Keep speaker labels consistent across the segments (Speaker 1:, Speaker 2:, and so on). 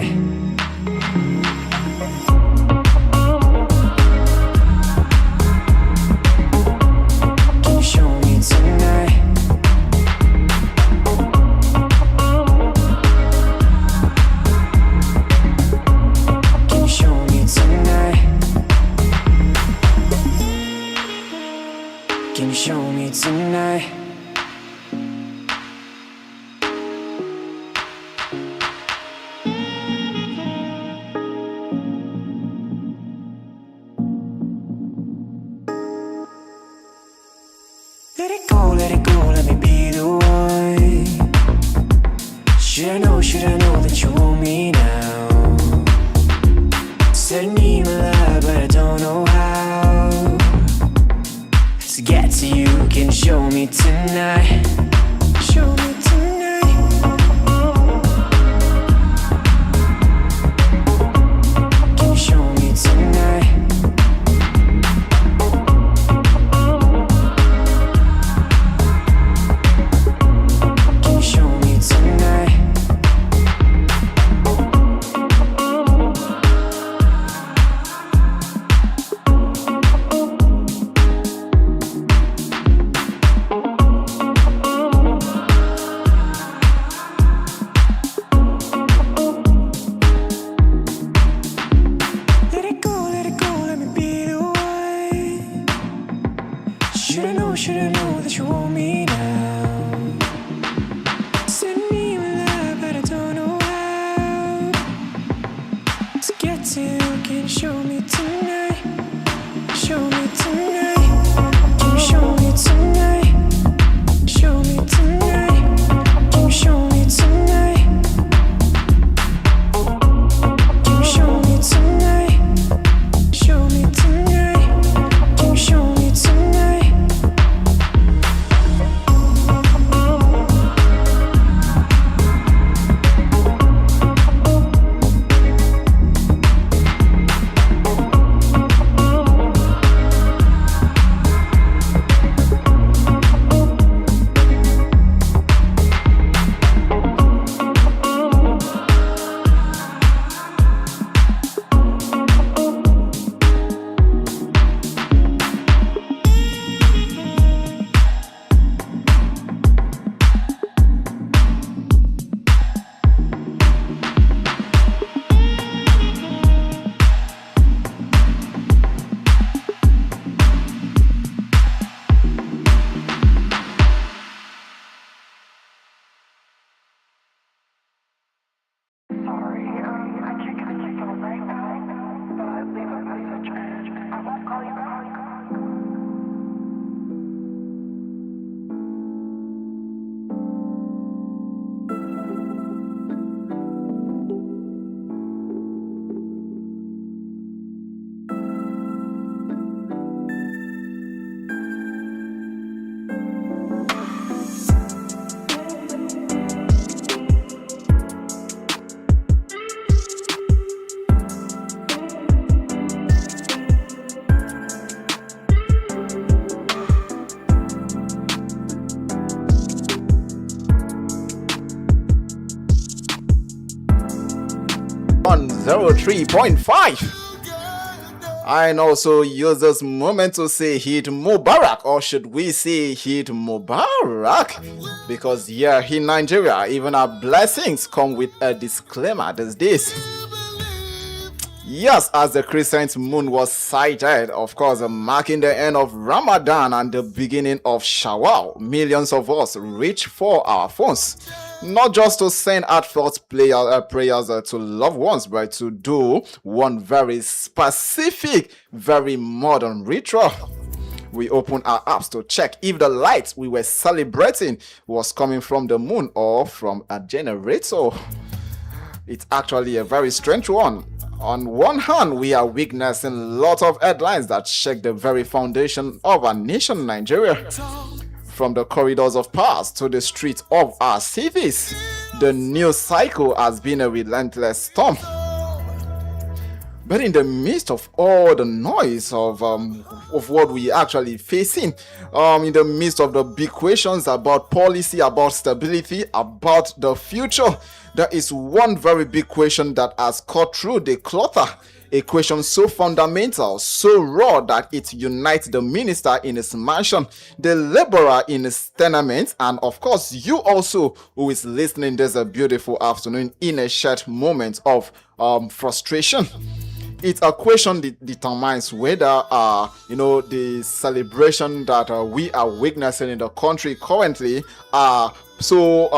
Speaker 1: tonight? Can you show me tonight? Can you show me tonight? Can you show me tonight? Let it go, let me be the one. Should I know that you want me now? Said I need my love, but I don't know how to get to you. Can you show me tonight? Show me tonight. Can you show me tonight? Should I know that you want me now? Send me my love, but I don't know how to get to you. Can you show me tonight? Show me tonight. Can you show me tonight? Show me tonight. Can you show me tonight? Can you show me tonight? Show me tonight. Can you show me tonight?
Speaker 2: On 103.5. I also use this moment to say Eid Mubarak, or should we say Eid Mubarak? Because here in Nigeria, even our blessings come with a disclaimer these days. Yes, as the crescent moon was sighted, of course, marking the end of Ramadan and the beginning of Shawwal, millions of us reach for our phones. Not just to send heartfelt prayers to loved ones, but to do one very specific, very modern ritual. We opened our apps to check if the light we were celebrating was coming from the moon or from a generator. It's actually a very strange one. On one hand, we are witnessing a lot of headlines that shake the very foundation of our nation, Nigeria. From the corridors of power to the streets of our cities, the news cycle has been a relentless storm. But in the midst of all the noise of what we actually facing, in the midst of the big questions about policy, about stability, about the future, There is one very big question that has cut through the clutter. A question so fundamental, so raw that it unites the minister in his mansion, the laborer in his tenement, and of course, you also who is listening this a beautiful afternoon in a shared moment of frustration. It's a question that determines whether the celebration that we are witnessing in the country currently are so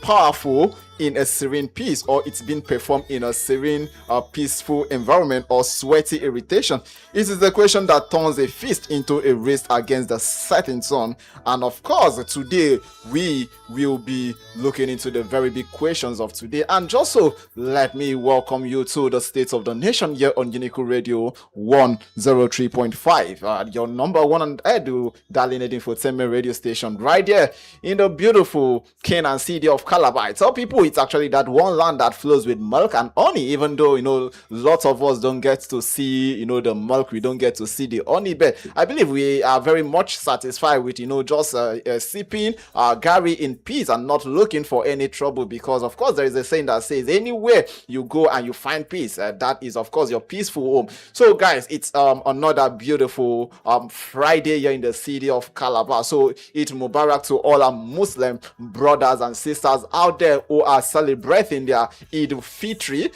Speaker 2: powerful in a serene peace, or it's been performed in a serene peaceful environment, or sweaty irritation. It is the question that turns a feast into a race against the setting sun. And of course, today we will be looking into the very big questions of today. And just so, let me welcome you to the State of the Nation here on Unico Radio 103.5, your number one and edu darling infotainment radio station, right here in the beautiful Canaan city of Calabar. I tell people it's actually that one land that flows with milk and honey, even though lots of us don't get to see the milk, we don't get to see the honey, but I believe we are very much satisfied with just sipping Gary in peace and not looking for any trouble, because of course there is a saying that says anywhere you go and you find peace, that is of course your peaceful home. So guys, it's another beautiful Friday here in the city of Calabar. So Eid Mubarak to all our Muslim brothers and sisters out there who are celebrating their Eid Fitri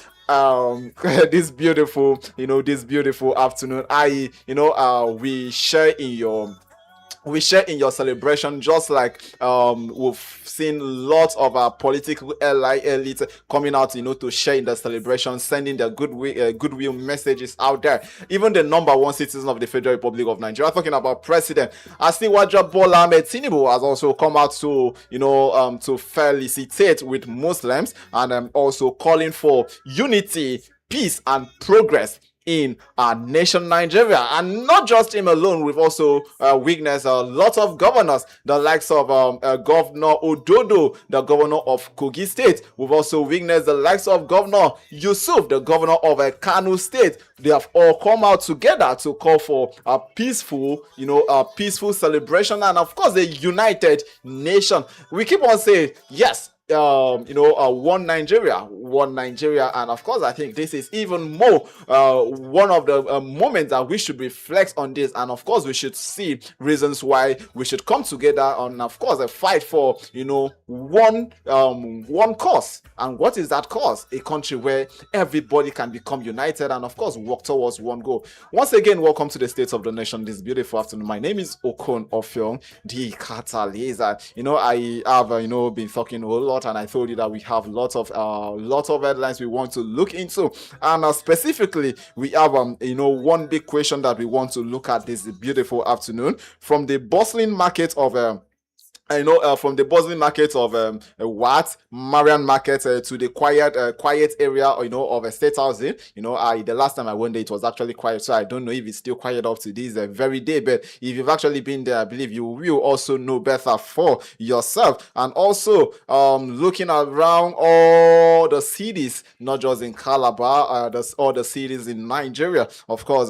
Speaker 2: this beautiful afternoon. We share in your celebration, just like we've seen lots of our political elites coming out to share in the celebration, sending their goodwill messages out there. Even the number one citizen of the Federal Republic of Nigeria, talking about President Asiwaju Bola Ahmed Tinubu, has also come out to to felicitate with Muslims, and also calling for unity, peace and progress in our nation Nigeria. And not just him alone, we've also witnessed a lot of governors, the likes of Governor Ododo, the governor of Kogi State. We've also witnessed the likes of Governor Yusuf, the governor of Kano State. They have all come out together to call for a peaceful celebration, and of course a united nation. We keep on saying yes, one Nigeria, and of course I think this is even more one of the moments that we should reflect on this, and of course we should see reasons why we should come together and of course a fight for one cause. And what is that cause? A country where everybody can become united and of course work towards one goal. Once again, welcome to the State of the Nation this beautiful afternoon. My name is Okon Offiong, the catalyzer. I have been talking a whole lot, and I told you that we have lots of headlines we want to look into, and specifically we have one big question that we want to look at this beautiful afternoon, from the bustling market of from the bustling market of Marian Market to the quiet area, of a state housing. The last time I went there, it was actually quiet, so I don't know if it's still quiet up to this very day. But if you've actually been there, I believe you will also know better for yourself. And also, looking around all the cities, not just in Calabar, all the cities in Nigeria. Of course,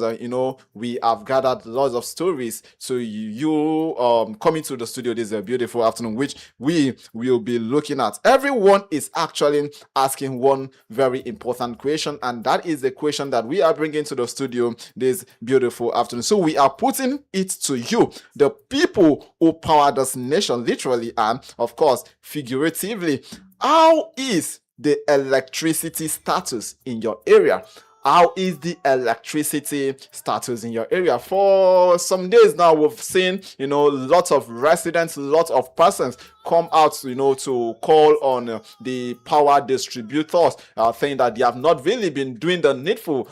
Speaker 2: we have gathered lots of stories. So you coming to the studio this beautiful afternoon, which we will be looking at. Everyone is actually asking one very important question, and that is the question that we are bringing to the studio this beautiful afternoon. So we are putting it to you, the people who power this nation, literally and of course figuratively. How is the electricity status in your area? How is the electricity status in your area? For some days now, we've seen, lots of residents, lots of persons come out, to call on the power distributors, saying that they have not really been doing the needful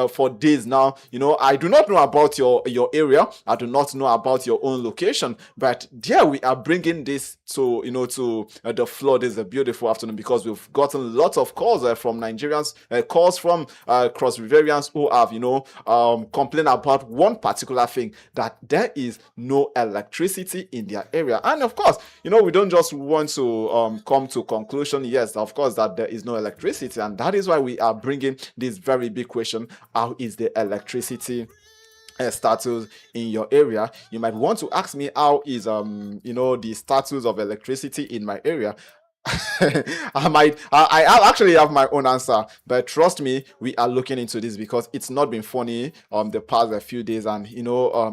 Speaker 2: for days now. I do not know about your area. I do not know about your own location, but there we are bringing this to, the floor this beautiful afternoon, because we've gotten lots of calls from Nigerians, calls from cross Riverians who have, complained about one particular thing, that there is no electricity in their area. And of course, we don't just want to come to conclusion, yes, of course, that there is no electricity, and that is why we are bringing this very big question: how is the electricity status in your area? You might want to ask me, how is the status of electricity in my area? I actually have my own answer, but trust me, we are looking into this because it's not been funny the past few days, and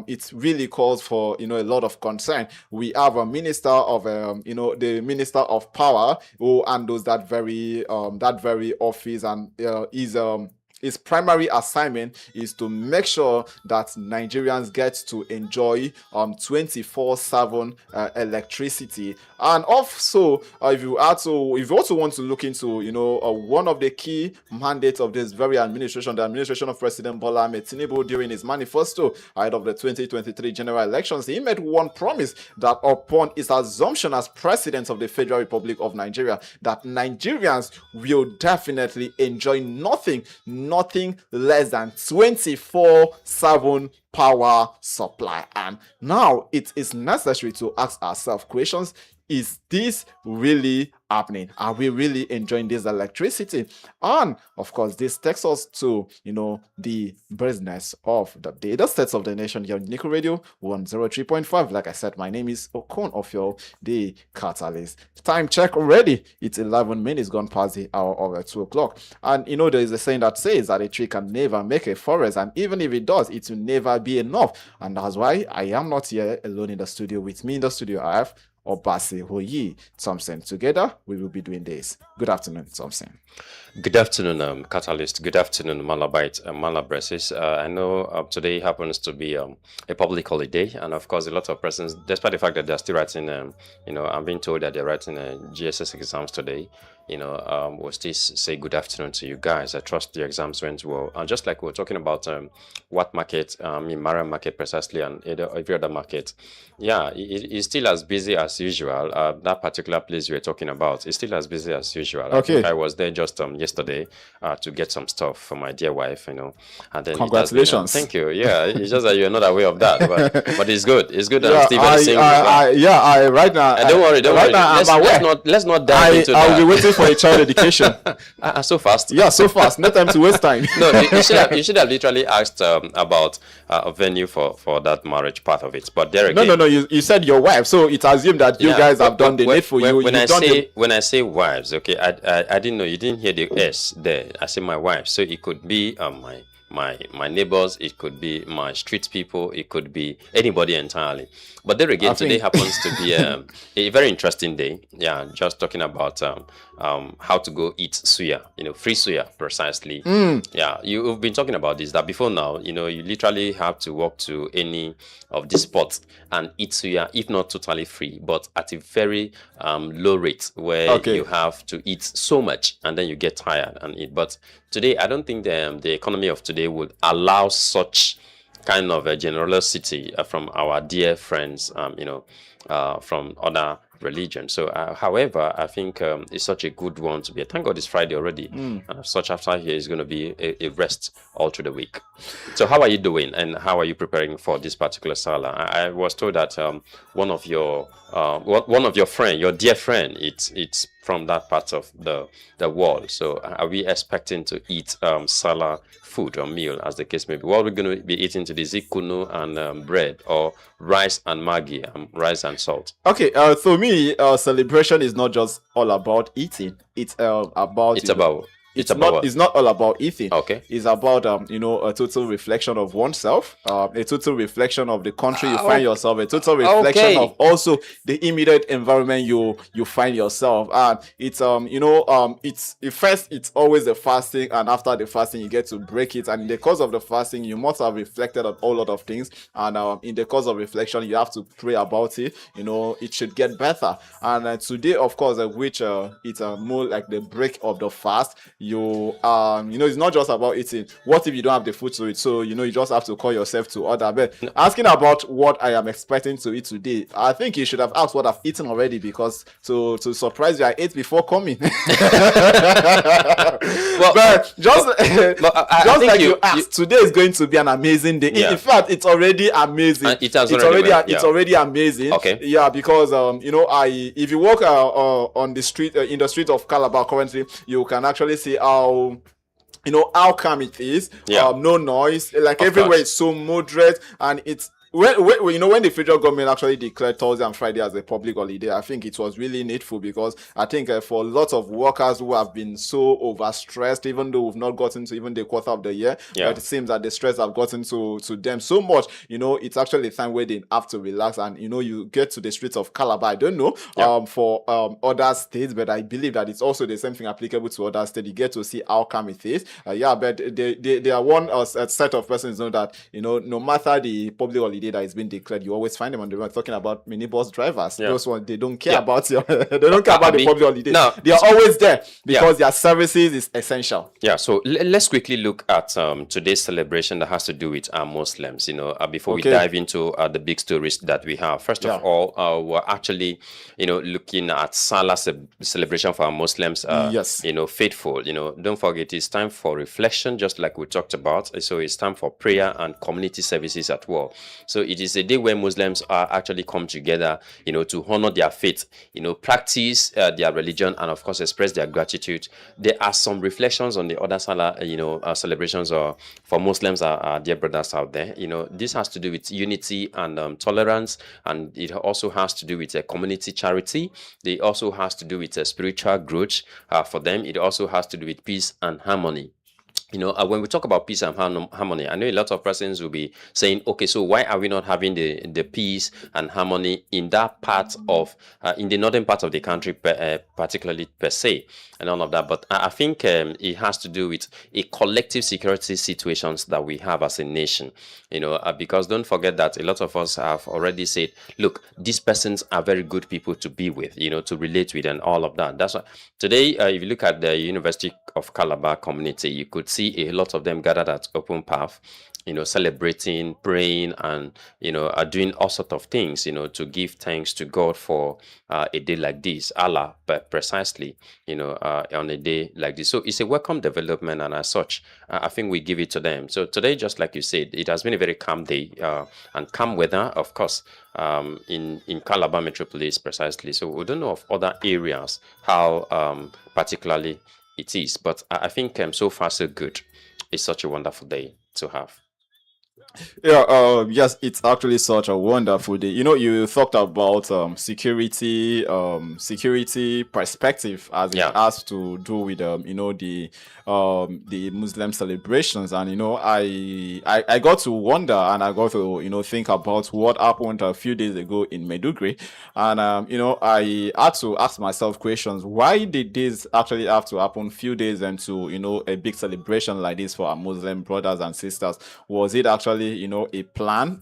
Speaker 2: it really calls for a lot of concern. We have a minister of the minister of power who handles that very office, and his primary assignment is to make sure that Nigerians get to enjoy 24/7 electricity. And also, if you also want to look into one of the key mandates of this very administration, the administration of President Bola Ahmed Tinubu, during his manifesto ahead of the 2023 general elections, he made one promise that upon his assumption as president of the Federal Republic of Nigeria, that Nigerians will definitely enjoy nothing less than 24/7 power supply. And now it is necessary to ask ourselves questions. Is this really happening? Are we really enjoying this electricity? And of course, this takes us to the business of the day, the states of the nation here on Nico Radio 103.5. Like I said, my name is Okon, Offiong, the catalyst. Time check already. It's 11 minutes gone past the hour of 2 o'clock. And there is a saying that says that a tree can never make a forest, and even if it does, it will never be enough. And that's why I am not here alone in the studio. With me in the studio, I have OBASE0YI, Thompson. Together, we will be doing this. Good afternoon, Thompson.
Speaker 3: Good afternoon, Catalyst. Good afternoon, Malabite and Malabraces. I know today happens to be a public holiday, and of course, a lot of persons, despite the fact that they're still writing, I'm being told that they're writing GSS exams today. We'll still say good afternoon to you guys. I trust the exams went well. And just like we were talking about what market, Mara market precisely, and every other market, yeah, it's still as busy as usual. That particular place we were talking about is still as busy as usual.
Speaker 2: Okay.
Speaker 3: I was there just yesterday to get some stuff for my dear wife, and then
Speaker 2: congratulations.
Speaker 3: Thank you. Yeah, it's just that you're not aware of that, but it's good. It's good.
Speaker 2: Yeah,
Speaker 3: I'm still very single.
Speaker 2: Right now.
Speaker 3: Don't worry.
Speaker 2: Now,
Speaker 3: let's not dive into that.
Speaker 2: I'll be waiting for a child education.
Speaker 3: So fast.
Speaker 2: Yeah, so fast. No time to waste time.
Speaker 3: No, you should have literally asked about a venue for that marriage part of it. But there again,
Speaker 2: no. You said your wife, so it assumed that you guys have done the needful.
Speaker 3: When I say wives, okay, I didn't know, you didn't hear the S there. I say my wife, so it could be my neighbors, it could be my street people, it could be anybody entirely. But there again, today happens to be a very interesting day. Yeah, just talking about how to go eat suya, free suya precisely. Yeah, you've been talking about this, that before now, you literally have to walk to any of the spots and eat suya, if not totally free, but at a very low rate, where you have to eat so much and then you get tired and eat. But today, I don't think the economy of today would allow such kind of a generosity from our dear friends, from other religions. So, however, I think it's such a good one to be. Thank God it's Friday already. And such after here is going to be a rest all through the week. So, how are you doing, and how are you preparing for this particular Salah? I was told that one of your friend, your dear friend, it's from that part of the world. So, are we expecting to eat Salah food or meal, as the case may be? What we're going to be eating today is kunu and bread, or rice and maggi, rice and salt.
Speaker 2: Okay, so me, celebration is not just all about eating. It's not all about eating.
Speaker 3: Okay.
Speaker 2: It's about a total reflection of oneself, a total reflection of the country you find yourself, a total reflection of also the immediate environment you find yourself. And it's first it's always the fasting, and after the fasting you get to break it. And in the course of the fasting, you must have reflected on a whole lot of things. And in the course of reflection, you have to pray about it. It should get better. And today, of course, which it's more like the break of the fast. It's not just about eating. What if you don't have the food to eat? So you just have to call yourself to order. But asking about what I am expecting to eat today, I think you should have asked what I've eaten already, because to surprise you, I ate before coming. But like you asked, today is going to be an amazing day. In fact, it's already amazing. It's already amazing.
Speaker 3: Okay.
Speaker 2: Yeah, because if you walk on the street in the street of Calabar currently, you can actually see how calm it is. No noise, like everywhere is so moderate, and it's when the federal government actually declared Thursday and Friday as a public holiday, I think it was really needful, because I think for lots of workers who have been so overstressed, even though we've not gotten to even the quarter of the year, but it seems that the stress have gotten to them so much. It's actually a time where they have to relax, and you get to the streets of Calabar. I don't know for other states, but I believe that it's also the same thing applicable to other states. You get to see how calm it is. But they are one set of persons that no matter the public holiday that is being declared, you always find them on the road. Talking about minibus drivers, those ones, they don't care about they don't care about the public holiday. No, they are always there because their services is essential.
Speaker 3: So let's quickly look at today's celebration that has to do with our Muslims. Before we dive into the big stories that we have. First of all, we're actually looking at Salah celebration for our Muslims. Faithful. Don't forget, it's time for reflection, just like we talked about. So it's time for prayer and community services at war. So it is a day where Muslims are actually come together, to honor their faith, practice their religion, and of course express their gratitude. There are some reflections on the other Salah, celebrations for Muslims, our dear brothers out there. This has to do with unity and tolerance, and it also has to do with a community charity. It also has to do with a spiritual growth for them. It also has to do with peace and harmony. When we talk about peace and harmony, I know a lot of persons will be saying, okay, so why are we not having the peace and harmony in that part of, in the northern part of the country, particularly per se, and all of that? But I think it has to do with a collective security situations that we have as a nation, because don't forget that a lot of us have already said, look, these persons are very good people to be with, to relate with, and all of that. That's why today, if you look at the University of Calabar community, you could see a lot of them gathered at Open Path, celebrating, praying, and are doing all sorts of things, to give thanks to God for a day like this, Allah, but precisely, on a day like this. So it's a welcome development, and as such, I think we give it to them. So today, just like you said, it has been a very calm day and calm weather, of course, in Calabar metropolis precisely. So we don't know of other areas how particularly it is, but I think so far so good. It's such a wonderful day to have.
Speaker 2: Yes, it's actually such a wonderful day. You talked about security perspective, as it has to do with the Muslim celebrations, and I got to wonder, and I got to think about what happened a few days ago in Maiduguri, and I had to ask myself questions. Why did this actually have to happen few days into a big celebration like this for our Muslim brothers and sisters? Was it actually a plan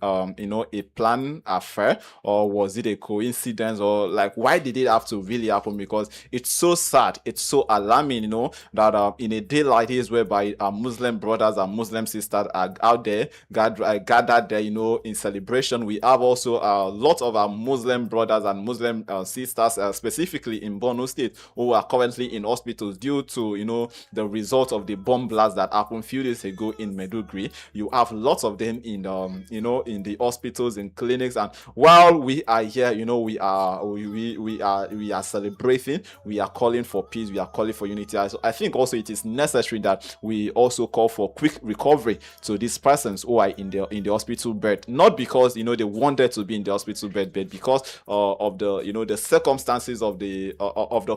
Speaker 2: affair, or was it a coincidence, or like why did it have to really happen? Because it's so sad, it's so alarming, that in a day like this, whereby our Muslim brothers and Muslim sisters are out there gathered there, in celebration. We have also a lot of our Muslim brothers and Muslim sisters, specifically in Borno State, who are currently in hospitals due to the result of the bomb blast that happened few days ago in Maiduguri. You have lots of them in the hospitals, in clinics, and while we are here, we are celebrating, we are calling for peace, we are calling for unity. So I think also it is necessary that we also call for quick recovery to these persons who are in the hospital bed, not because they wanted to be in the hospital bed, but because of the circumstances of the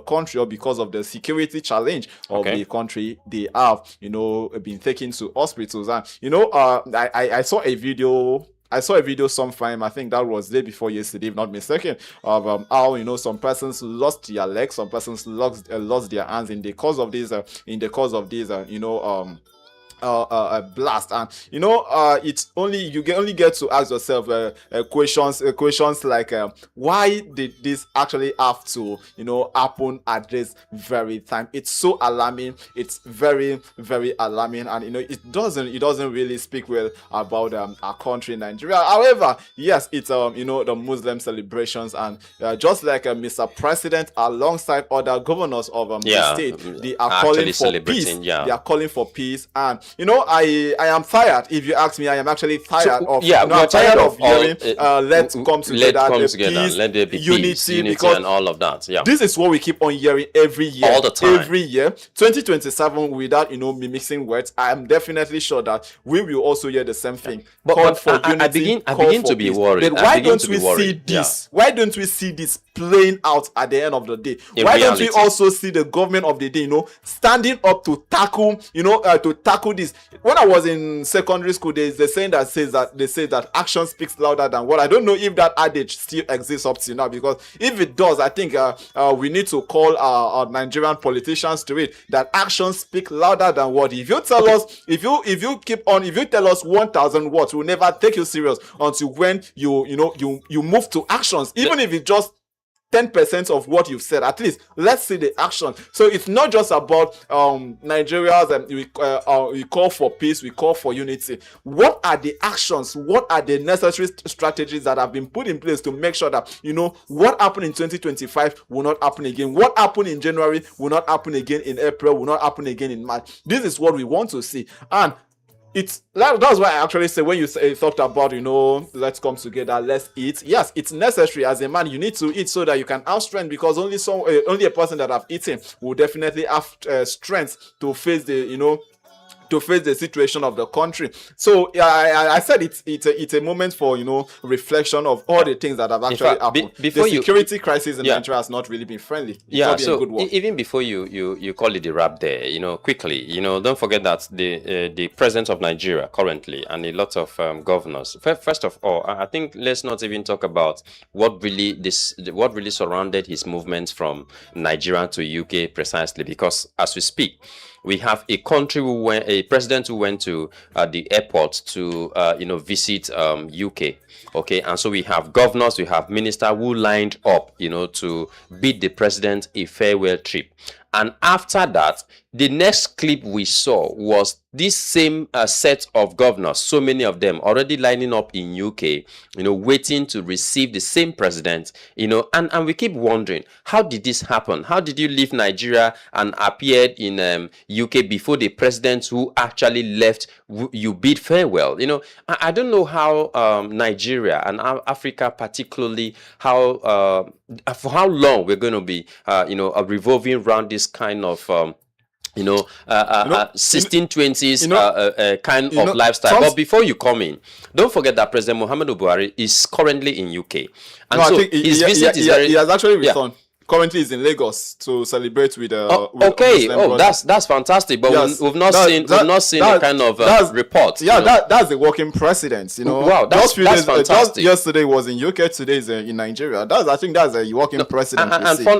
Speaker 2: country, or because of the security challenge of the country. They have been taken to hospitals, and I saw a video sometime, I think that was day before yesterday, if not mistaken, of how some persons lost their legs, some persons lost their hands in the course of this blast. And it's only you can only get to ask yourself questions like why did this actually have to happen at this very time? It's so alarming. It's very, very alarming, and it doesn't really speak well about our country, Nigeria. However, yes, it's the Muslim celebrations, and just like Mr. President alongside other governors of the state, they are calling for peace. They are calling for peace, and I am tired. If you ask me, I am actually tired
Speaker 3: we're
Speaker 2: tired of hearing
Speaker 3: let's
Speaker 2: come together,
Speaker 3: peace, let there be unity,
Speaker 2: because
Speaker 3: and all of that. Yeah,
Speaker 2: this is what we keep on hearing every year,
Speaker 3: all the time.
Speaker 2: Every year, 2027, without me mixing words. I am definitely sure that we will also hear the same thing.
Speaker 3: But I begin to be worried.
Speaker 2: But why don't we see this? Why don't we see this playing out at the end of the day? Why don't we also see the government of the day, standing up to tackle, this? When I was in secondary school, there's the saying that says that action speaks louder than word. I don't know if that adage still exists up to now, because if it does, I think we need to call our Nigerian politicians to it, that actions speak louder than word. If you tell us, if you tell us 1,000 words, we'll never take you serious until when you move to actions, even if it's just 10% of what you've said. At least let's see the action. So it's not just about Nigerians, and we call for peace, we call for unity. What are the actions? What are the necessary strategies that have been put in place to make sure that what happened in 2025 will not happen again? What happened in January will not happen again in April, will not happen again in March. This is what we want to see. And that's why I actually say, when you talked about let's come together, let's eat. Yes, it's necessary. As a man, you need to eat so that you can have strength, because only a person that have eaten will definitely have strength to face the situation of the country. So I said it's a moment for reflection of all the things that have actually happened. The security crisis in Nigeria has not really been friendly.
Speaker 3: So even before you call it the wrap there, quickly, don't forget that the president of Nigeria currently, and a lot of governors. First of all, I think let's not even talk about what really surrounded his movements from Nigeria to UK precisely, because as we speak, we have a president who went to the airport to visit UK. Okay, and so we have governors, we have ministers who lined up to bid the president a farewell trip. And after that, the next clip we saw was this same set of governors, so many of them already lining up in UK, waiting to receive the same president, and we keep wondering, how did this happen? How did you leave Nigeria and appeared in UK before the president who actually left, you bid farewell? I don't know how Nigeria and Africa particularly, for how long we're going to be, revolving around this kind of 1620s kind of lifestyle. But before you come in, don't forget that President Muhammadu Buhari is currently in UK, and so his visit is very.
Speaker 2: He has actually returned. Currently is in Lagos to celebrate with
Speaker 3: that's fantastic, but we've not seen a kind of report.
Speaker 2: That's the working president,
Speaker 3: Wow, that's fantastic.
Speaker 2: Just yesterday was in UK, today is in Nigeria. I think that's a working president.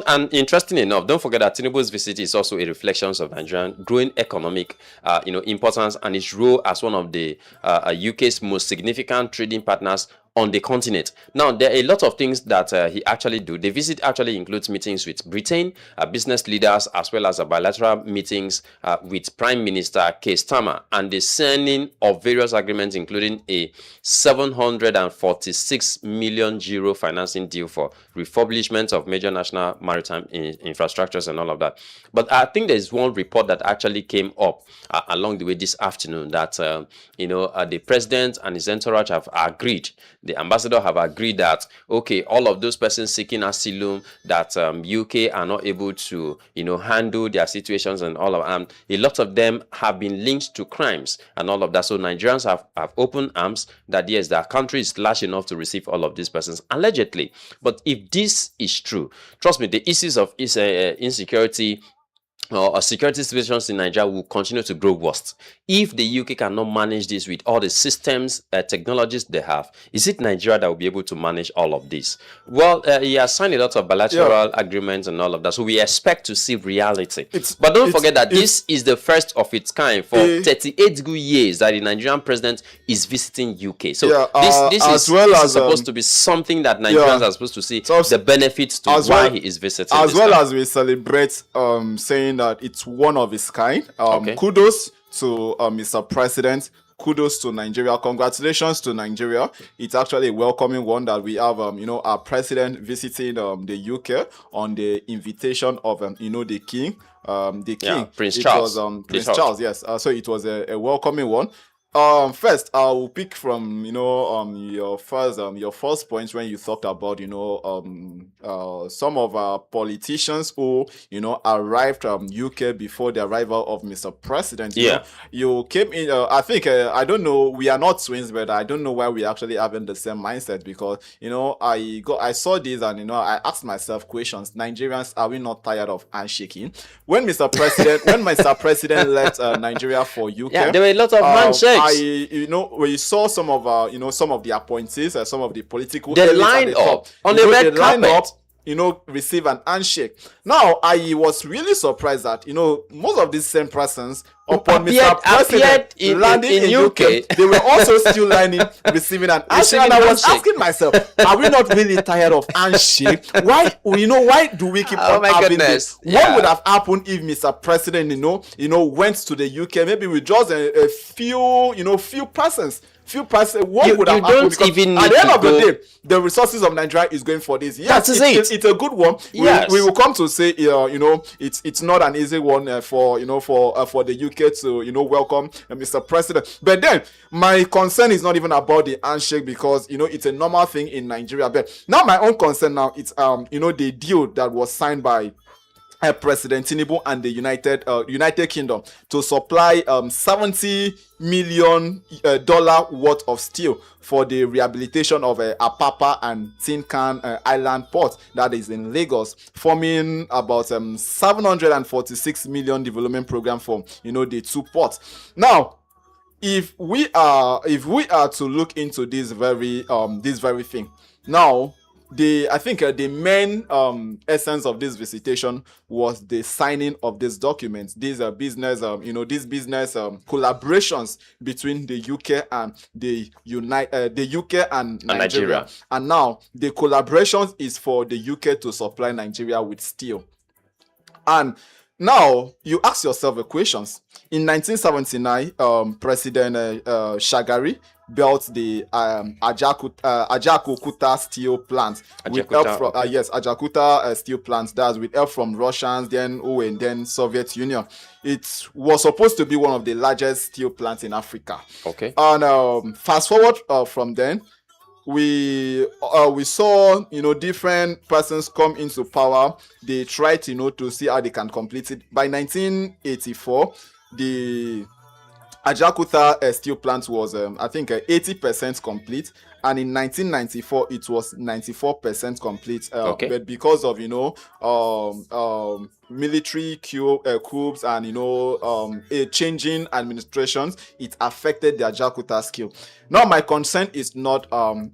Speaker 3: And interesting enough, don't forget that Tinubu's visit is also a reflection of Nigerian growing economic importance, and its role as one of the UK's most significant trading partners on the continent. Now, there are a lot of things that he actually do. The visit actually includes meetings with Britain, business leaders, as well as bilateral meetings with Prime Minister Keir Starmer, and the signing of various agreements, including a 746 million euro financing deal for refurbishment of major national maritime infrastructures and all of that. But I think there's one report that actually came up along the way this afternoon that, the president and his entourage have agreed, the ambassador have agreed that, okay, all of those persons seeking asylum that UK are not able to, handle their situations and all of them, a lot of them have been linked to crimes and all of that. So Nigerians have opened arms that, yes, their country is large enough to receive all of these persons, allegedly. But if this is true, trust me, the issues of insecurity or security situations in Nigeria will continue to grow worse. If the UK cannot manage this with all the systems, technologies they have, is it Nigeria that will be able to manage all of this? Well, he has signed a lot of bilateral agreements and all of that, so we expect to see reality. But don't forget that this is the first of its kind for 38 good years that the Nigerian president is visiting UK. So this is supposed to be something that Nigerians are supposed to see the benefits to why he is visiting.
Speaker 2: As well as we celebrate saying that it's one of its kind. Kudos to Mr. President kudos to Nigeria. Congratulations to Nigeria. It's actually a welcoming one that we have, our president visiting the UK on the invitation of, the king. The king.
Speaker 3: Yeah, Prince
Speaker 2: it
Speaker 3: Charles.
Speaker 2: was Prince Charles, yes. So it was a welcoming one. First, I will pick from your first points when you talked about some of our politicians who arrived UK before the arrival of Mr. President. You came in. I think I don't know. We are not twins, but I don't know why we actually having the same mindset because I saw this and I asked myself questions. Nigerians, are we not tired of handshaking? When Mr. President left Nigeria for UK,
Speaker 3: yeah, there were a lot of handshakes.
Speaker 2: When you saw some of some of the appointees, some of the political
Speaker 3: they lined up on the red carpet.
Speaker 2: Receive an handshake. Now, I was really surprised that most of these same persons upon Mr. President landing in UK, they were also still lining, receiving an handshake. And I was asking myself, are we not really tired of handshake? Why do we keep on having this? What would have happened if Mr. President, went to the UK, maybe with just a few persons? What would have happened? Because at the end of the day, the resources of Nigeria is going for this. Yes, it's a good one. Yes. We will come to say, it's not an easy one for the UK to to Mr. President. But then my concern is not even about the handshake because it's a normal thing in Nigeria. But now my own concern now it's the deal that was signed by President Tinubu and the United Kingdom to supply $70 million worth of steel for the rehabilitation of Apapa and Tin Can Island port that is in Lagos, forming about 746 million development program for the two ports. Now, if we are to look into this very thing now. I think the main essence of this visitation was the signing of this document. These are business, business collaborations between the UK and the UK and Nigeria. And now the collaborations is for the UK to supply Nigeria with steel. And now you ask yourself a question. In 1979, President Shagari built the Ajaokuta steel plant with help from Ajaokuta steel plant. That's with help from Russians, then Soviet Union. It was supposed to be one of the largest steel plants in Africa. Okay. And fast forward from then, we saw different persons come into power. They tried to see how they can complete it. By 1984, the Ajaokuta steel plant was I think 80% complete, and in 1994 it was 94% complete. But because of military coups and changing administrations, it affected the Ajaokuta skill. Now my concern is not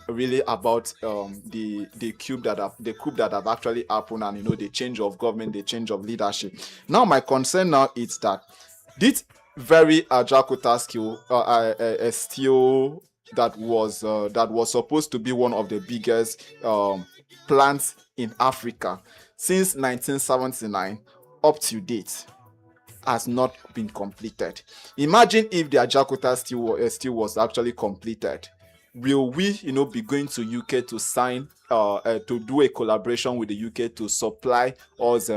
Speaker 2: really about the coup that have actually happened and the change of government, the change of leadership. Now my concern now is that this very Ajaokuta steel that was supposed to be one of the biggest plants in Africa since 1979 up to date has not been completed. Imagine if the Ajaokuta steel was actually completed. Will we be going to UK to sign to do a collaboration with the UK to supply us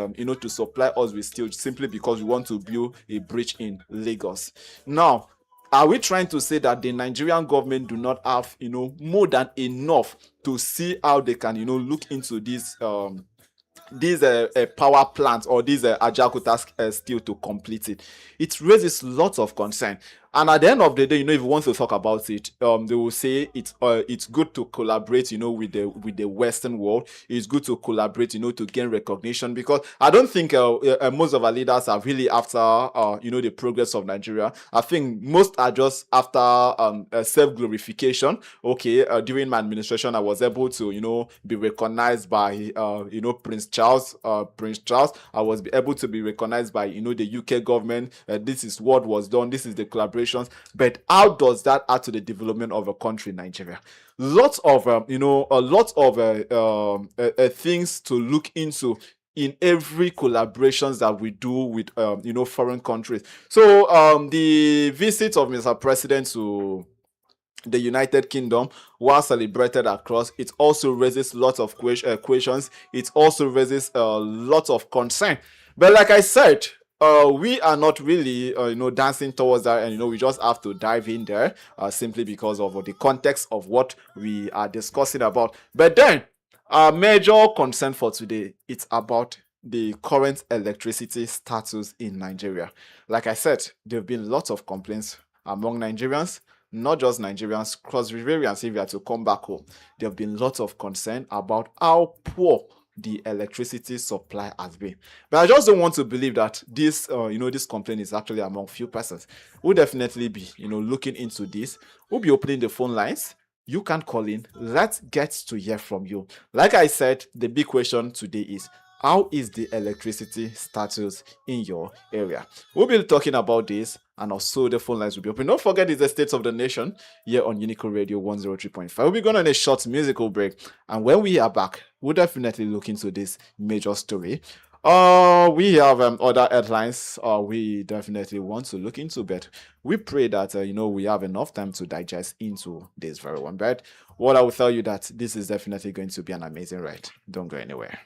Speaker 2: with steel simply because we want to build a bridge in Lagos? Now, are we trying to say that the Nigerian government do not have more than enough to see how they can look into these power plants or these Ajaokuta steel to complete it? It raises lots of concern. And at the end of the day, if you want to talk about it, they will say it's good to collaborate, with the Western world. It's good to collaborate, to gain recognition, because I don't think most of our leaders are really after, the progress of Nigeria. I think most are just after self-glorification. Okay, during my administration, I was able to, be recognized by, Prince Charles. I was able to be recognized by, the UK government. This is what was done. This is the collaboration. But how does that add to the development of a country, Nigeria? Lots of things to look into in every collaborations that we do with foreign countries. So the visit of Mr. President to the United Kingdom, while celebrated across, it also raises lots of questions. It also raises a lot of concern. But like I said, we are not really, dancing towards that, and we just have to dive in there, simply because of the context of what we are discussing about. But then, our major concern for today, it's about the current electricity status in Nigeria. Like I said, there have been lots of complaints among Nigerians, not just Nigerians, cross-Riverians, if you are to come back home. There have been lots of concern about how poor the electricity supply has been. But I just don't want to believe that this, this complaint is actually among few persons. We'll definitely be, looking into this. We'll be opening the phone lines. You can call in. Let's get to hear from you. Like I said, the big question today is, how is the electricity status in your area? We'll be talking about this, and also the phone lines will be open. Don't forget, it's the State of the Nation here on Unico Radio 103.5. We'll be going on a short musical break, and when we are back, we'll definitely look into this major story. We have other headlines we definitely want to look into, but we pray that we have enough time to digest into this very one. But what I will tell you that this is definitely going to be an amazing ride. Don't go anywhere.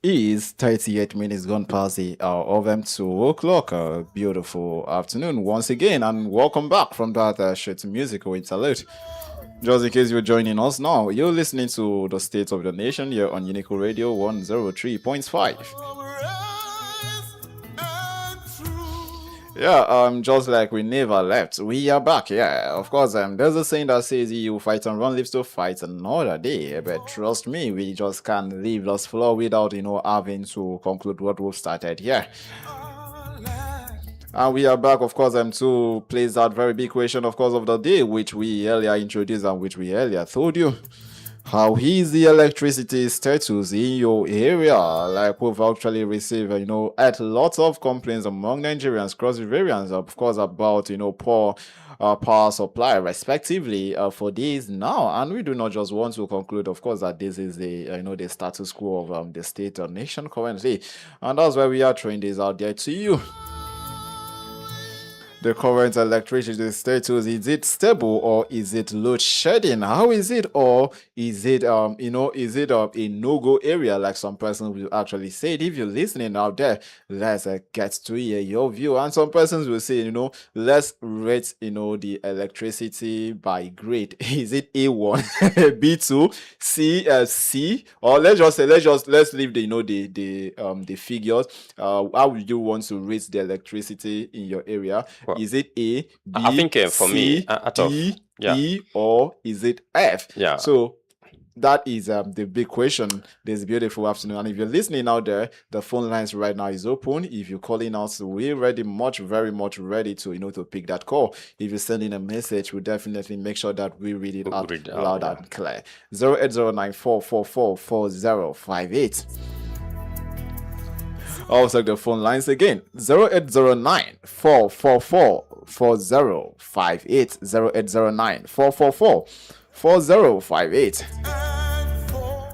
Speaker 2: Is 38 minutes gone past the hour of 2 o'clock. Beautiful afternoon once again, and welcome back from that short musical interlude. Just in case you're joining us now, you're listening to the State of the Nation here on Unico Radio 103.5. Yeah, just like we never left, we are back. Yeah, of course. There's a saying that says, "You fight and run lives to fight another day." But trust me, we just can't leave this floor without having to conclude what we've started here. And we are back, of course, to place that very big question, of course, of the day, which we earlier introduced and which we earlier told you. How is the electricity status in your area? Like, we've actually received, at lots of complaints among Nigerians, cross variants, of course, about, poor power supply, respectively, for this now. And we do not just want to conclude, of course, that this is the status quo of the state or nation currently. And that's why we are throwing this out there to you. The current electricity status, is it stable or is it load shedding? How is it? Or is it a no-go area, like some person will actually say? If you're listening out there, let's get to hear your view. And some persons will say, let's rate the electricity by grade. Is it A1, B2, C, or let's leave the figures. How would you want to rate the electricity in your area?
Speaker 3: Well,
Speaker 2: is it A, B,
Speaker 3: I think for
Speaker 2: C,
Speaker 3: me,
Speaker 2: D, E, or is it F?
Speaker 3: Yeah.
Speaker 2: So that is the big question this beautiful afternoon. And if you're listening out there, the phone lines right now is open. If you're calling us, we're very much ready to to pick that call. If you're sending a message, we'll definitely make sure that we read it out loud and clear. 08094444058. I'll take the phone lines again. 0809-444-4058. 0809-444-4058.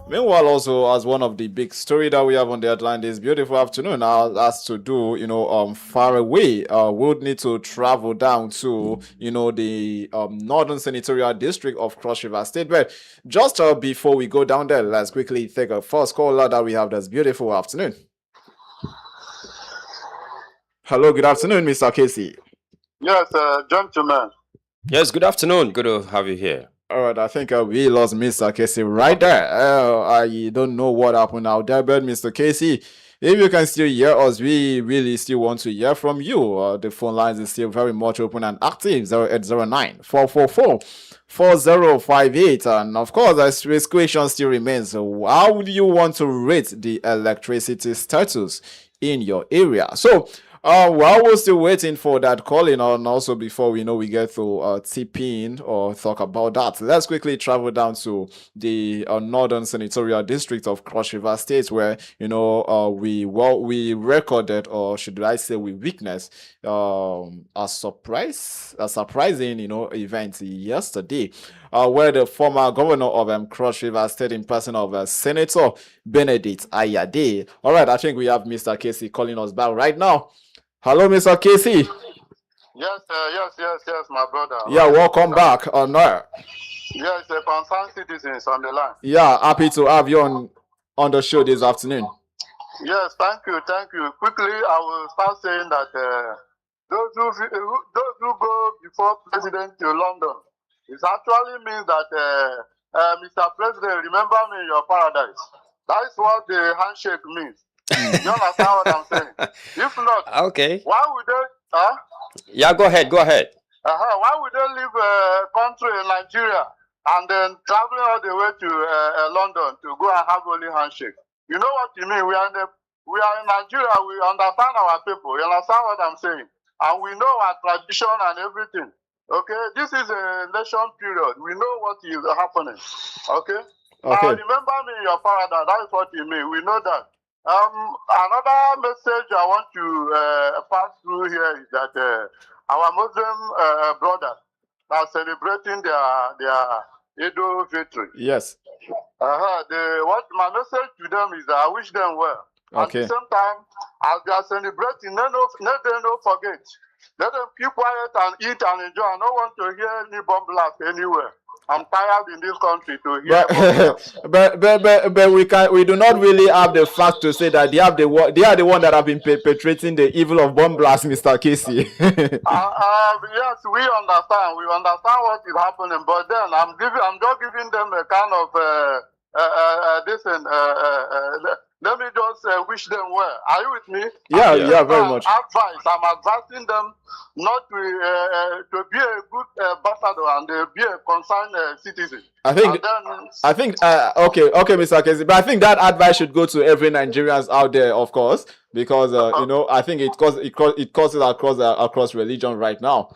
Speaker 2: Meanwhile, also, as one of the big story that we have on the headline this beautiful afternoon has to do, far away. We would need to travel down to, the northern senatorial district of Cross River State. But just before we go down there, let's quickly take a first caller that we have this beautiful afternoon. Hello, good afternoon, Mr. Casey.
Speaker 4: Yes, gentlemen.
Speaker 3: Yes, good afternoon. Good to have you here.
Speaker 2: All right, I think we lost Mr. Casey right there. I don't know what happened out there, but Mr. Casey, if you can still hear us, we really still want to hear from you. The phone lines is still very much open and active. 0809-444-4058. And of course, this question still remains. So how would you want to rate the electricity status in your area? So while we're still waiting for that calling, and also before we get to tip in or talk about that, let's quickly travel down to the northern senatorial district of Cross River State, where we recorded, or should I say we witnessed, a surprising event yesterday, where the former governor of Cross River State, in person of Senator Benedict Ayade. All right, I think we have Mr. Casey calling us back right now. Hello, Mr. Casey.
Speaker 4: Yes, my brother.
Speaker 2: Yeah, welcome back on there.
Speaker 4: Yes, the concerned citizens on the line.
Speaker 2: Yeah, happy to have you on the show this afternoon.
Speaker 4: Yes, thank you. Quickly, I will start saying that those who go before President to London, it actually means that Mr. President, remember me in your paradise. That is what the handshake means. You understand what I'm saying? If not,
Speaker 3: Okay.
Speaker 4: why would they?
Speaker 3: Yeah, go ahead.
Speaker 4: Why would they leave a country in Nigeria and then traveling all the way to London to go and have only handshake? You know what you mean? We are in Nigeria. We understand our people. You understand what I'm saying? And we know our tradition and everything. Okay, this is a election period. We know what is happening. Okay.
Speaker 2: Okay.
Speaker 4: Remember me in your paradise. That is what you mean. We know that. Another message I want to pass through here is that our Muslim brothers are celebrating their Edo victory.
Speaker 2: Yes.
Speaker 4: What my message to them is that I wish them well.
Speaker 2: Okay.
Speaker 4: At the same time, as they are celebrating, let them not forget. Let them keep quiet and eat and enjoy. I don't want to hear any bomb blast anywhere. I'm tired in this country to hear.
Speaker 2: But we do not really have the fact to say that they are the one that have been perpetrating the evil of bomb blast, Mr. Casey.
Speaker 4: Yes, we understand. We understand what is happening, but then I'm just giving them a kind of let me just wish them well. Are you with me?
Speaker 2: Yeah, very much.
Speaker 4: I'm advising them not to be a good ambassador and be a concerned citizen.
Speaker 2: Okay, Mr. Casey, but I think that advice should go to every Nigerians out there, of course, because you know, I think it causes across religion right now.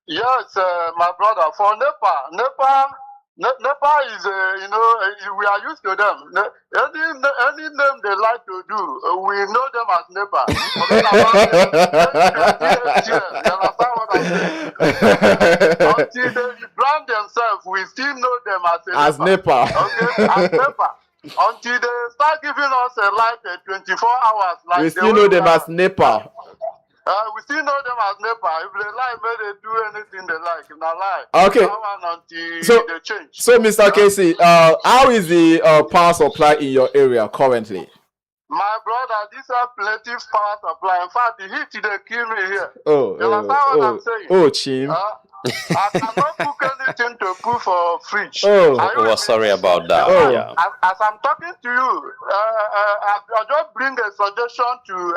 Speaker 4: Yes, my brother. For Nepal is, we are used to them. Any name they like to do, we know them as Nepal. You understand what I'm saying? Until they brand themselves, we still know them as
Speaker 2: Nepal.
Speaker 4: Okay, as Nepal. Until they start giving us a light 24 hours. Like
Speaker 2: we still know them as Nepal.
Speaker 4: We still know them as Nepal. If they like, may they do anything they like. If not lie,
Speaker 2: okay.
Speaker 4: Until they change.
Speaker 2: So, Mr. Casey, how is the power supply in your area currently?
Speaker 4: My brother, these are plenty power supply. In fact, the heat they kill me here. You understand what I'm saying?
Speaker 2: Oh, Chim.
Speaker 4: I cannot cook anything to cook for fridge.
Speaker 3: Sorry about that. Yeah.
Speaker 4: As I'm talking to you, I just bring a suggestion to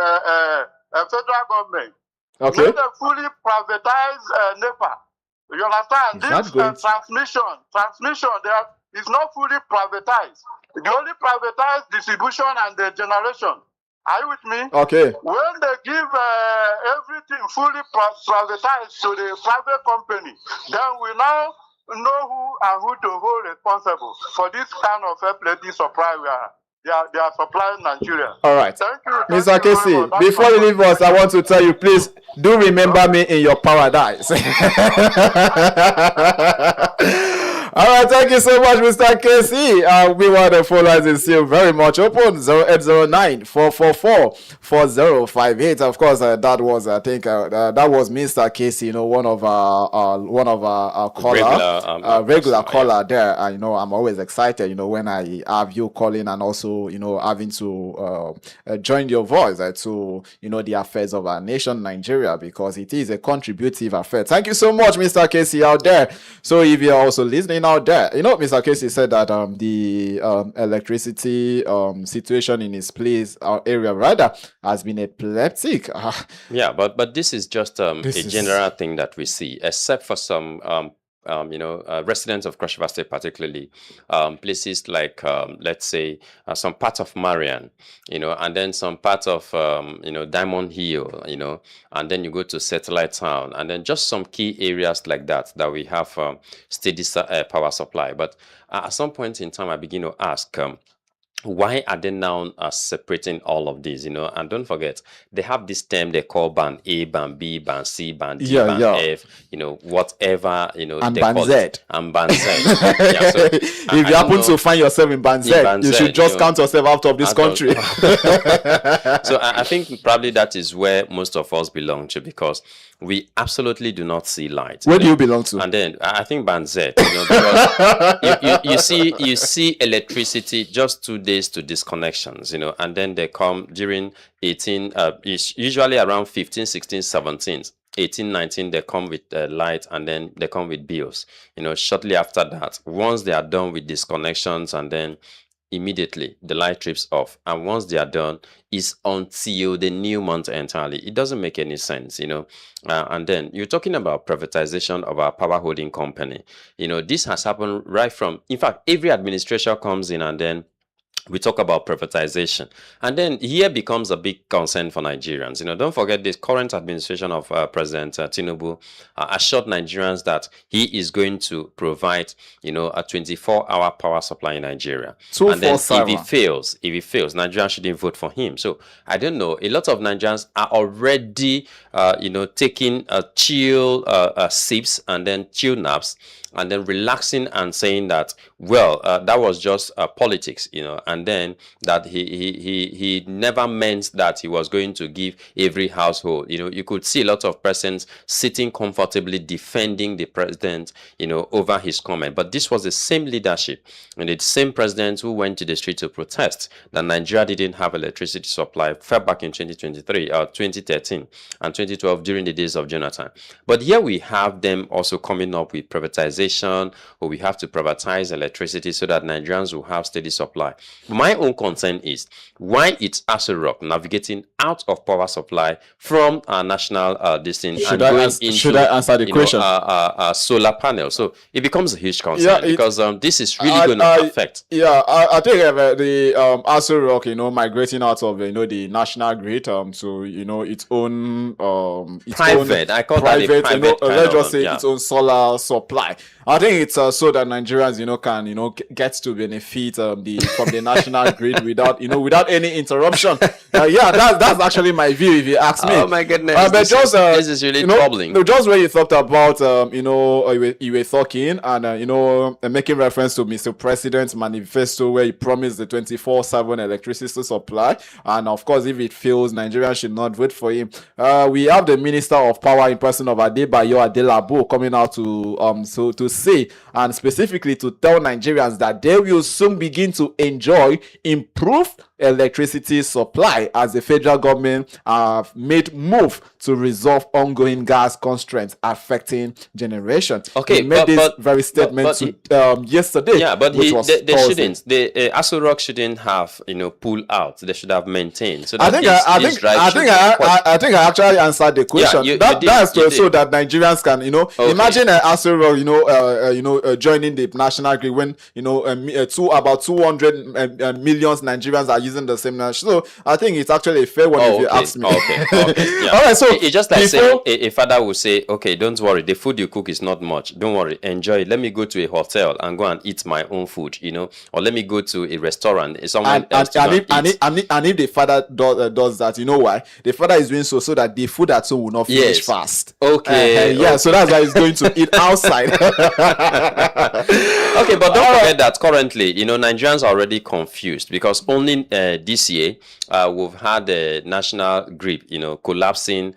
Speaker 4: federal government.
Speaker 2: Okay.
Speaker 4: Let them fully privatize NEPA. You understand? This transmission there is not fully privatized. They only privatize distribution and the generation. Are you with me?
Speaker 2: Okay.
Speaker 4: When they give everything fully privatized to the private company, then we now know who to hold responsible for this kind of plenty supply they are supplying Nigeria.
Speaker 2: All right.
Speaker 4: Thank you.
Speaker 2: Mr. Casey, before you leave us, I want to tell you, please do remember me in your paradise. All right, thank you so much, Mr. Casey. We want the phone lines is still very much open. 0809 444 4058. Of course, that was that was Mr. Casey. You know, one of our caller, regular caller there. You know, I'm always excited. You know, when I have you calling and also having to join your voice to the affairs of our nation, Nigeria, because it is a contributive affair. Thank you so much, Mr. Casey out there. So if you're also listening out there, Mr. Casey said that the electricity situation in his place, our area rather, has been epileptic.
Speaker 3: Yeah, but this is just a general thing that we see, except for some residents of Cross River State, particularly places like let's say some parts of Marian, and then some parts of Diamond Hill, and then you go to Satellite Town, and then just some key areas like that we have steady power supply. But at some point in time, I begin to ask, why are they now separating all of these, and don't forget, they have this term they call band A, band B, band C, band D, band F, whatever,
Speaker 2: and
Speaker 3: they
Speaker 2: band
Speaker 3: call
Speaker 2: Z.
Speaker 3: it, and band Z. Yeah, so,
Speaker 2: if you happen to find yourself in band Z, you should just count yourself out of this country.
Speaker 3: So I think probably that is where most of us belong to, because we absolutely do not see light.
Speaker 2: Where do you belong to?
Speaker 3: And then I think band Z, because you see electricity just 2 days to disconnections, and then they come during 18, usually around 15, 16, 17. 18, 19, they come with light, and then they come with bills. Shortly after that, once they are done with disconnections, and then immediately the light trips off, and once they are done, it's until the new month entirely. It doesn't make any sense, and then you're talking about privatization of our power holding company. This has happened right from, in fact, every administration comes in, and then we talk about privatization, and then here becomes a big concern for Nigerians. Don't forget this current administration of President Tinubu assured Nigerians that he is going to provide, a 24-hour power supply in Nigeria. And then if he fails, Nigerians shouldn't vote for him. So I don't know. A lot of Nigerians are already, taking chill sips and then chill naps, and then relaxing and saying that, well, that was just politics, and then that he never meant that he was going to give every household. You could see a lot of persons sitting comfortably defending the president, over his comment. But this was the same leadership and the same president who went to the street to protest that Nigeria didn't have electricity supply far back in 2023 or 2013 and 2012 during the days of Jonathan. But here we have them also coming up with privatization, or we have to privatize electricity so that Nigerians will have steady supply. My own concern is why it's Aso Rock navigating out of power supply from our national distance and going into,
Speaker 2: should I answer the question?
Speaker 3: Solar panel. So it becomes a huge concern because this is really going to affect.
Speaker 2: Yeah, I think the Aso Rock, migrating out of the national grid to its own its
Speaker 3: private. I call that a private.
Speaker 2: Let's just say its own solar supply. I think it's so that Nigerians, can get to benefit from the national grid without any interruption. That's actually my view, if you ask me.
Speaker 3: Oh my goodness!
Speaker 2: But
Speaker 3: this is really troubling.
Speaker 2: Just when you thought about you were talking and making reference to Mr. President's manifesto where he promised the 24/7 electricity supply, and of course, if it fails, Nigerians should not vote for him. We have the Minister of Power in person of Adebayo Adelabo coming out to say, and specifically to tell Nigerians that they will soon begin to enjoy improved electricity supply as the federal government have made move to resolve ongoing gas constraints affecting generation.
Speaker 3: Okay,
Speaker 2: he made this very statement yesterday.
Speaker 3: Yeah, but they shouldn't. The Aso Rock shouldn't have pull out. They should have maintained. So that
Speaker 2: I think I actually answered the question.
Speaker 3: Yeah,
Speaker 2: that's so that Nigerians can imagine Aso Rock joining the national grid when about 200 millions Nigerians are using the same national. So I think it's actually a fair one if you ask me.
Speaker 3: Okay. Yeah.
Speaker 2: All right. So
Speaker 3: it's just like saying a father will say, "Okay, don't worry. The food you cook is not much. Don't worry. Enjoy it. Let me go to a hotel and go and eat my own food. Or let me go to a restaurant. If the father does that, you know why? The father is doing so that the food at home will not finish fast. Okay.
Speaker 2: So that's why he's going to eat outside.
Speaker 3: Okay, but don't forget that currently, Nigerians are already confused because only this year we've had the national grid, collapsing,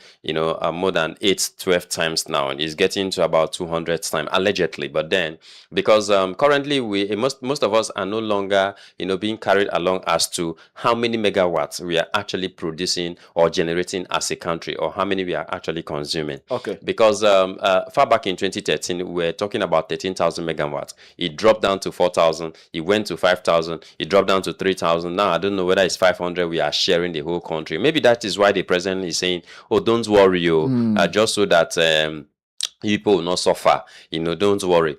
Speaker 3: more than 12 times now, and it's getting to about 200 times allegedly. But then, because currently most of us are no longer, being carried along as to how many megawatts we are actually producing or generating as a country, or how many we are actually consuming.
Speaker 2: Okay.
Speaker 3: Because far back in 2013, we were talking about 13,000 megawatts. It dropped down to 4,000. It went to 5,000. It dropped down to 3,000. Now I don't know whether it's 500. We are sharing the whole country. Maybe that is why the president is saying, "Oh, don't worry, just so that people will not suffer. Don't worry.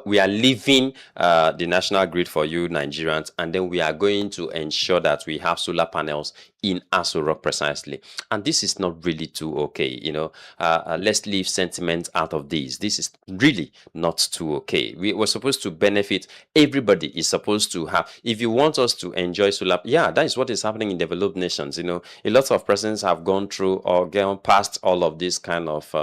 Speaker 3: We are leaving the national grid for you, Nigerians, and then we are going to ensure that we have solar panels in Aso Rock precisely." And this is not really too okay. Let's leave sentiment out of this. This is really not too okay. We're supposed to benefit. Everybody is supposed to have. If you want us to enjoy solar, that is what is happening in developed nations. A lot of persons have gone through or gone past all of this kind of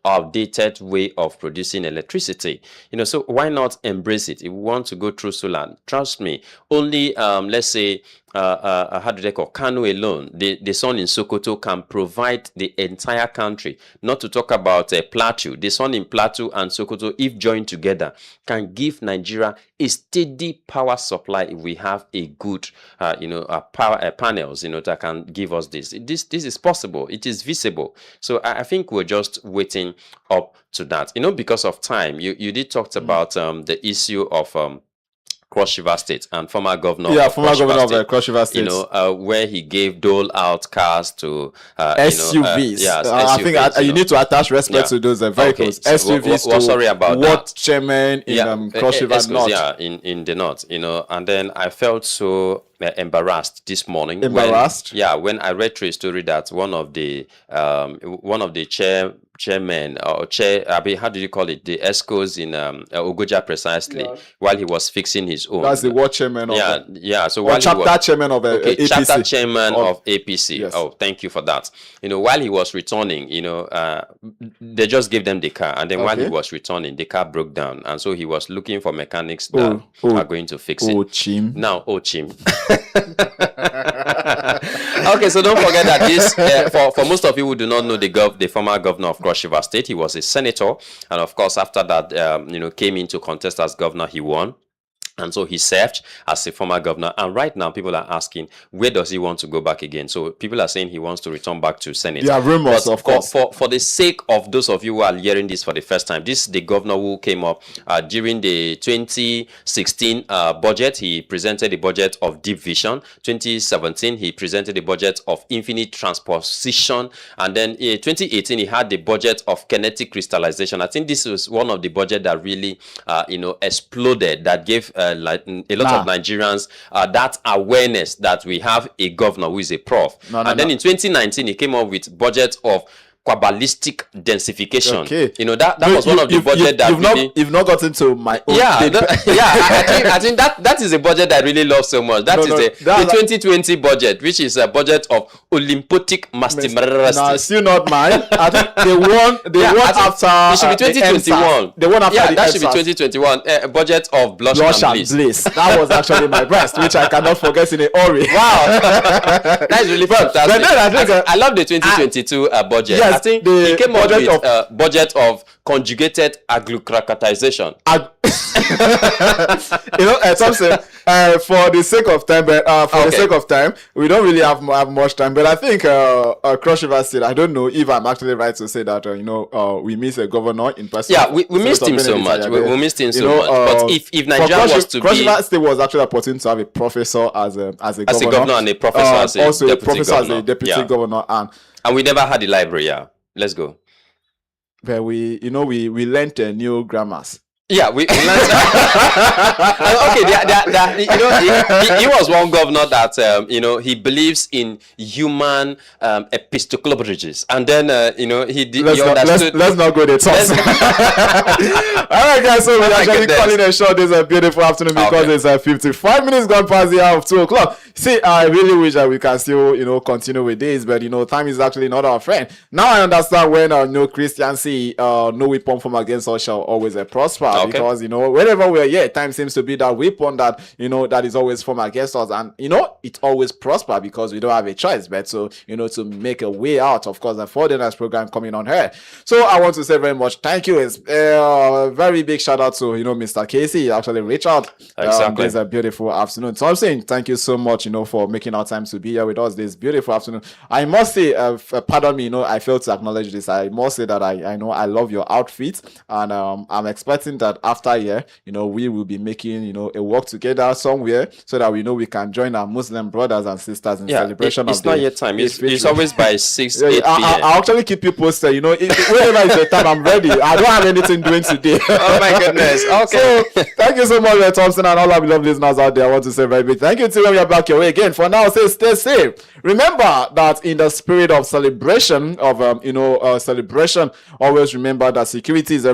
Speaker 3: outdated way of producing electricity. So why not embrace it? If we want to go through solar, trust me, only let's say how do they call Kano alone, the sun in Sokoto can provide the entire country, not to talk about Plateau. The sun in Plateau and Sokoto, if joined together, can give Nigeria a steady power supply if we have a good power panels that can give us this is possible. It is visible. So I think we're just waiting up to that, because of time. You did talk about the issue of Cross River State and former governor.
Speaker 2: Yeah,
Speaker 3: of
Speaker 2: former
Speaker 3: Cross River
Speaker 2: governor of
Speaker 3: State,
Speaker 2: Cross River State.
Speaker 3: You know, where he gave dole out cars to
Speaker 2: SUVs.
Speaker 3: Yes,
Speaker 2: I think
Speaker 3: SUVs,
Speaker 2: you need to attach respect to those vehicles.
Speaker 3: Okay, so
Speaker 2: SUVs
Speaker 3: sorry about
Speaker 2: what
Speaker 3: that.
Speaker 2: chairman in Cross River North.
Speaker 3: Yeah, in the north, you know, and then I felt so embarrassed this morning.
Speaker 2: Embarrassed?
Speaker 3: When I read through a story that one of the chairman or chair, I mean, how do you call it? The ESCOs in Ogoja precisely, while he was fixing his own.
Speaker 2: That's the what chairman of
Speaker 3: So
Speaker 2: while chapter chairman of APC.
Speaker 3: Chapter chairman of APC.
Speaker 2: Yes.
Speaker 3: Oh, thank you for that. You know, while he was returning, you know, they just gave them the car, and then while he was returning, the car broke down, and so he was looking for mechanics that are going to fix it.
Speaker 2: Chim.
Speaker 3: Now, Chim. Okay, so don't forget that this, for most of you who do not know the former governor of Cross River State, he was a senator, and of course, after that, you know, came into contest as governor, he won. And so he served as a former governor. And right now, people are asking, where does he want to go back again? So people are saying he wants to return back to Senate.
Speaker 2: Yeah, rumors,
Speaker 3: but
Speaker 2: of course.
Speaker 3: For the sake of those of you who are hearing this for the first time, this is the governor who came up during the 2016 budget. He presented the budget of Deep Vision. 2017, he presented the budget of Infinite Transposition. And then in 2018, he had the budget of Kinetic Crystallization. I think this was one of the budget that really, you know, exploded, that gave like a lot of Nigerians that awareness that we have a governor who is a prof. Then in 2019 he came up with budget of quabalistic densification. Okay. You know, that was one of the budget that
Speaker 2: you've not gotten to my own
Speaker 3: I think that is a budget that I really love so much. That is the 2020 budget, which is a budget of Olympotic mastimerasti.
Speaker 2: No, still not mine. I think they won after
Speaker 3: it should be 2021.
Speaker 2: They won after
Speaker 3: that should be 2021. Budget of blush and bliss.
Speaker 2: That was actually my best, which I cannot forget in a hurry.
Speaker 3: Wow. That is really fantastic. I love the 2022 budget.
Speaker 2: Yes,
Speaker 3: I think he came up with a budget of conjugated agglutratization.
Speaker 2: You know, Thompson, for the sake of time, we don't really have much time. But I think Cross River State, I don't know if I'm actually right to say that you know, we miss a governor in person.
Speaker 3: Yeah, we missed him so much. We missed him so much. But if Nigeria was to
Speaker 2: Cross River State was actually opportunity to have a professor as a governor
Speaker 3: and a professor as a
Speaker 2: deputy governor,
Speaker 3: and we never had a library. Yeah, let's go.
Speaker 2: But we learned new grammars.
Speaker 3: Yeah, we learned. Okay, you know, he was one governor that you know, he believes in human epistolopologies, and then you know, he understood.
Speaker 2: Let's not go there. All right, guys. So we're actually calling a show. This is a beautiful afternoon because it's 55 minutes gone past the hour of 2:00. See, I really wish that we can still, you know, continue with this, but you know, time is actually not our friend. Now I understand when no Christian see no weapon formed against us shall always prosper. Because you know, wherever we're here, time seems to be that weapon that, you know, that is always formed against us, and you know, it always prosper because we don't have a choice but so, you know, to make a way out. Of course, the 4 Days program coming on here. So I want to say very much thank you. It's a very big shout out to, you know, Mr. Casey. He actually reached out.
Speaker 3: Exactly.
Speaker 2: It's a beautiful afternoon. So I'm saying thank you so much, you know, for making our time to be here with us this beautiful afternoon. I must say, pardon me, you know, I failed to acknowledge this. I must say that I know I love your outfit, and I'm expecting that after here, you know, we will be making, you know, a walk together somewhere so that we know we can join our Muslim brothers and sisters in celebration
Speaker 3: it's not yet time. It's always by 6, 8 p.m.
Speaker 2: I'll actually keep you posted. You know, whenever is the time, I'm ready. I don't have anything doing today.
Speaker 3: Oh my goodness. Okay.
Speaker 2: So, thank you so much, Thompson, and all our beloved listeners out there. I want to say very big thank you till we are back your way again. For now, say stay safe. Remember that in the spirit of celebration of celebration, always remember that security is everywhere.